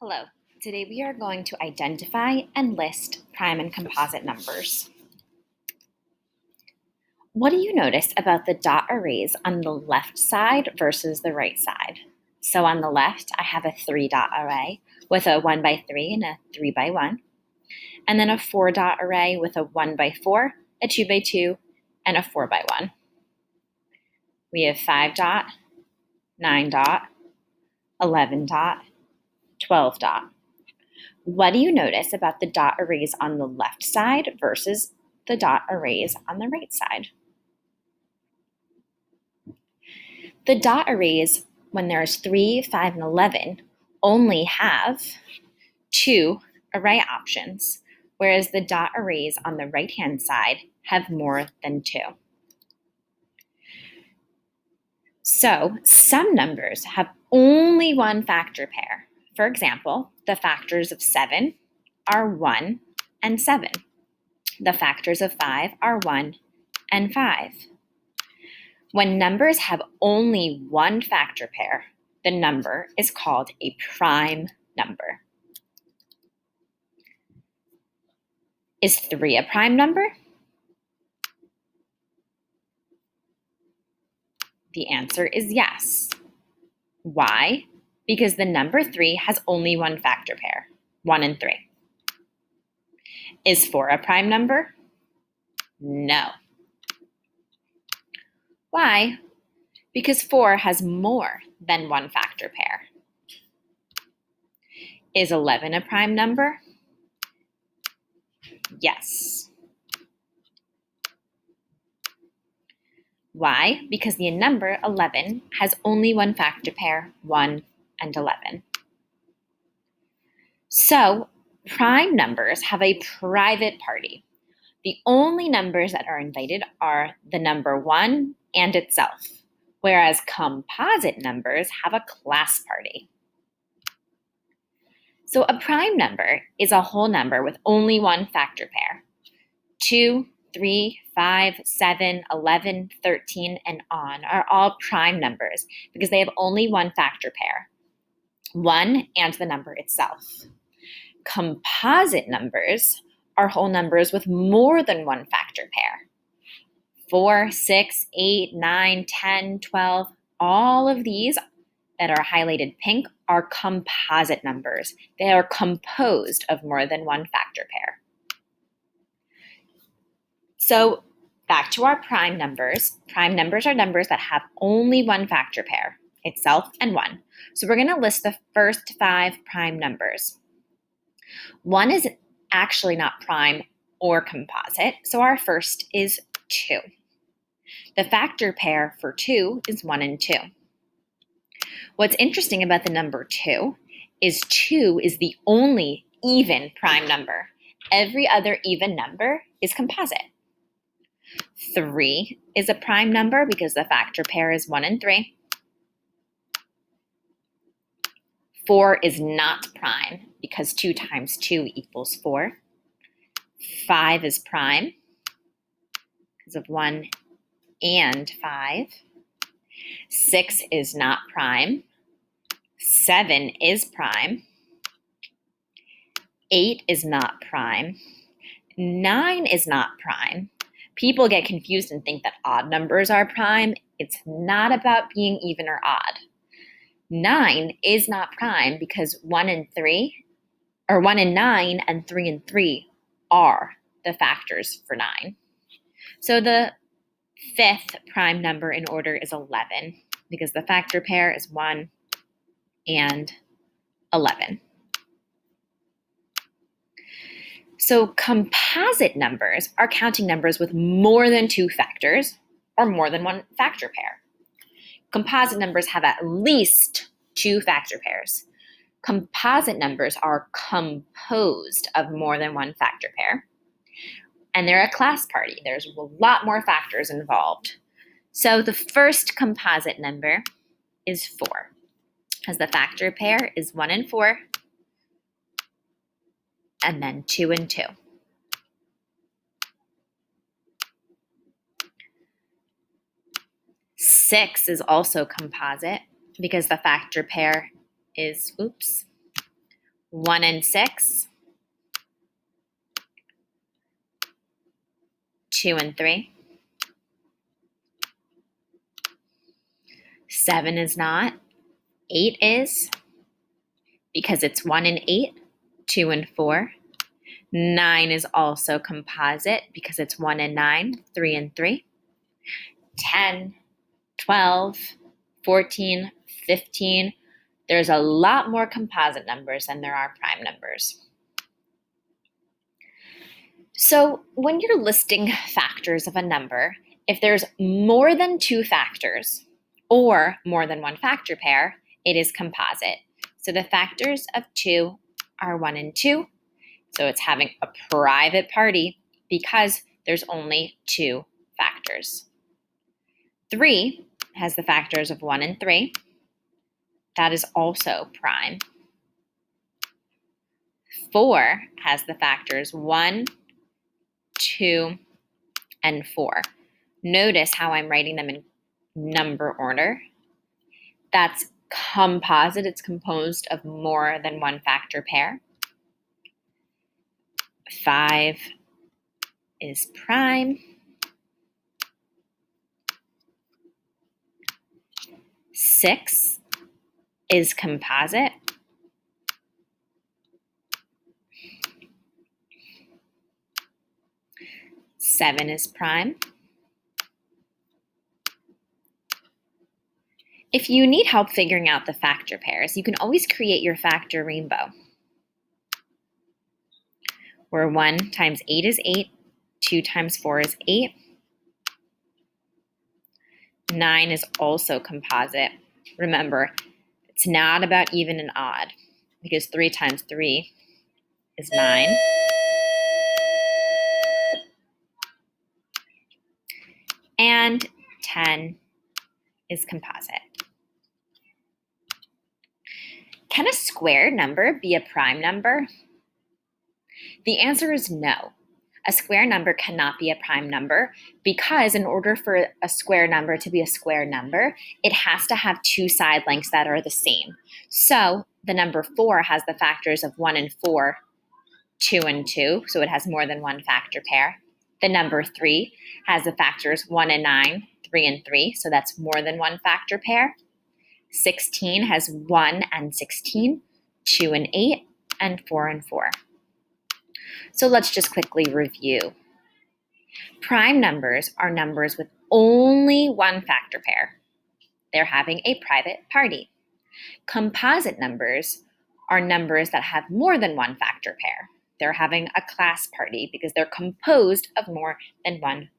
Hello. Today we are going to identify and list prime and composite numbers. What do you notice about the dot arrays on the left side versus the right side? So on the left, I have a 3-dot array with a 1 by 3 and a 3 by 1, and then a 4-dot array with a 1 by 4, a 2 by 2, and a 4 by 1. We have 5-dot, 9-dot, 11-dot, 12-dot. What do you notice about the dot arrays on the left side versus the dot arrays on the right side? The dot arrays, when there's 3, 5, and 11, only have 2 array options, whereas the dot arrays on the right-hand side have more than 2. So some numbers have only one factor pair. For example, the factors of 7 are 1 and 7. The factors of 5 are 1 and 5. When numbers have only one factor pair, the number is called a prime number. Is 3 a prime number? The answer is yes. Why? Because the number 3 has only one factor pair, 1 and 3. Is 4 a prime number? No. Why? Because 4 has more than one factor pair. Is 11 a prime number? Yes. Why? Because the number 11 has only one factor pair, 1 and 11. So, prime numbers have a private party. The only numbers that are invited are the number 1 and itself, whereas composite numbers have a class party. So a prime number is a whole number with only one factor pair. 2, 3, 5, 7, 11, 13, and on are all prime numbers because they have only one factor pair, 1 and the number itself. Composite numbers are whole numbers with more than one factor pair. 4, 6, 8, 9, 10, 12, all of these that are highlighted pink are composite numbers. They are composed of more than one factor pair. So back to our prime numbers. Prime numbers are numbers that have only one factor pair, itself and 1. So we're going to list the first 5 prime numbers. 1 is actually not prime or composite, so our first is 2. The factor pair for 2 is 1 and 2. What's interesting about the number 2 is the only even prime number. Every other even number is composite. 3 is a prime number because the factor pair is 1 and 3. 4 is not prime because 2 times 2 equals 4. 5 is prime because of 1 and 5. 6 is not prime. 7 is prime. 8 is not prime. 9 is not prime. People get confused and think that odd numbers are prime. It's not about being even or odd. 9 is not prime because 1 and 9 and 3 and 3 are the factors for 9. So the 5th prime number in order is 11 because the factor pair is 1 and 11. So composite numbers are counting numbers with more than 2 factors or more than one factor pair. Composite numbers have at least 2 factor pairs. Composite numbers are composed of more than one factor pair. And they're a class party. There's a lot more factors involved. So the first composite number is 4, because the factor pair is 1 and 4, and then 2 and 2. 6 is also composite because the factor pair is, 1 and 6, 2 and 3. 7 is not. 8 is, because it's 1 and 8, 2 and 4. 9 is also composite because it's 1 and 9, 3 and 3. 10, 12, 14, 15. There's a lot more composite numbers than there are prime numbers. So when you're listing factors of a number, if there's more than 2 factors or more than one factor pair, it is composite. So the factors of 2 are 1 and 2. So it's having a private party because there's only 2 factors. 3 has the factors of 1 and 3. That is also prime. 4 has the factors 1, 2, and 4. Notice how I'm writing them in number order. That's composite. It's composed of more than one factor pair. 5 is prime. 6 is composite. 7 is prime. If you need help figuring out the factor pairs, you can always create your factor rainbow, where 1 times 8 is 8, 2 times 4 is 8. 9 is also composite. Remember, it's not about even and odd, because 3 times 3 is 9. And 10 is composite. Can a square number be a prime number? The answer is no. A square number cannot be a prime number because in order for a square number to be a square number, it has to have 2 side lengths that are the same. So the number 4 has the factors of 1 and 4, 2 and 2, so it has more than one factor pair. The number 3 has the factors 1 and 9, 3 and 3, so that's more than one factor pair. 16 has 1 and 16, 2 and 8, and 4 and 4. So let's just quickly review. Prime numbers are numbers with only one factor pair. They're having a private party. Composite numbers are numbers that have more than one factor pair. They're having a class party because they're composed of more than one